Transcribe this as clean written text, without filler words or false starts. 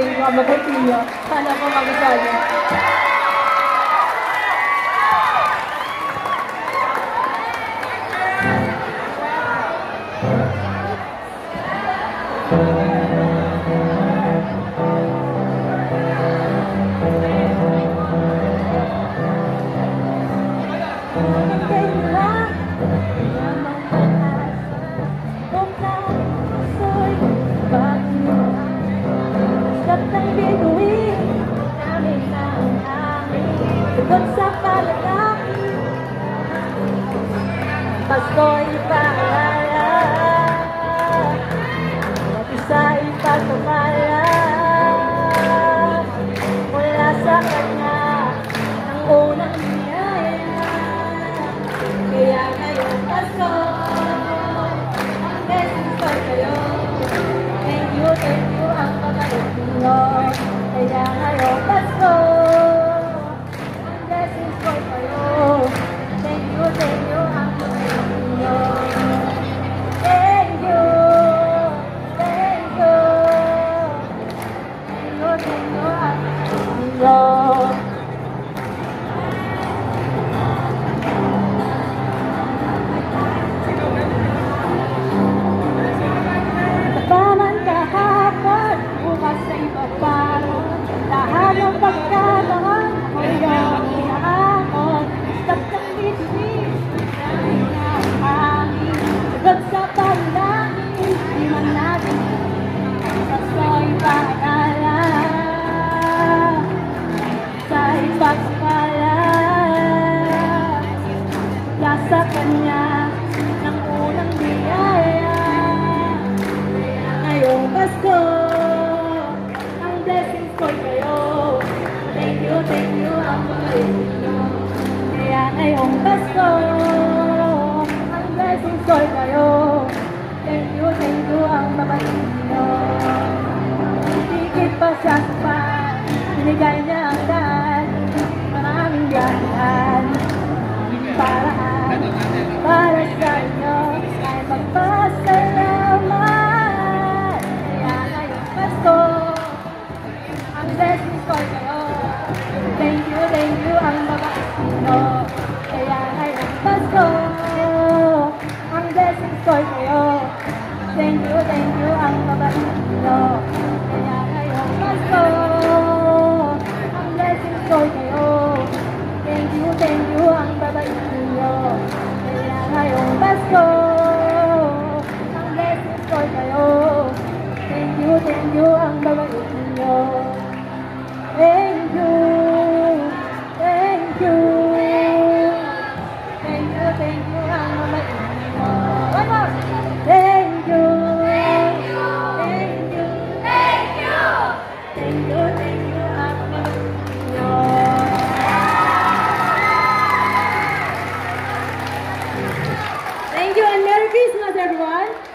Mga mabuti niyo. Sana po magustuhan niyo. Pasko'y paalala at isa'y pagpapala mula sa kanya ang unang biyaya. Kaya ngayong Pasko, ang blessings ko kayo. Thank you ang pagkalit ninyo. Kaya ngayong Pasko, ang blessings ko kayo. Thank you ang pagkalit ninyo. Thank you. Tapaman kahapon, bukas ay paparon. Lahat ng pagkataon, mayroong inaamon. Stop ng bitbit, dahil na ang hangin. Sagot sa panalangin, di man natin pasko'y paalala. Sa'y pagpala nasa kanya ng unang biyaya. Kaya ngayong Pasko, ang blessings ko kayo. Thank you ang pagkalit ninyo. Kaya ngayong Pasko, ang blessings ko kayo. Thank you ang pagkalit ninyo. Higit pa sa sapat, binigay niya ang lahat. Maraming ganyan, paraan para sa inyo ay magpasalamat. Kaya ngayong Pasko, ang blessings ko kayo. Thank you ang mabait ninyo. Kaya ngayong Pasko, ang blessings ko kayo. Thank you ang mabait ninyo. Kaya ngayong Pasko, ang blessings ko kayo. Thank you ang babait ninyo. Kaya ngayong Pasko, ang blessings ko kayo. Thank you ang babait ninyo. Thank you ang babait ninyo. One more. Thank you ang babait ninyo. Thank you and Merry Christmas, everyone!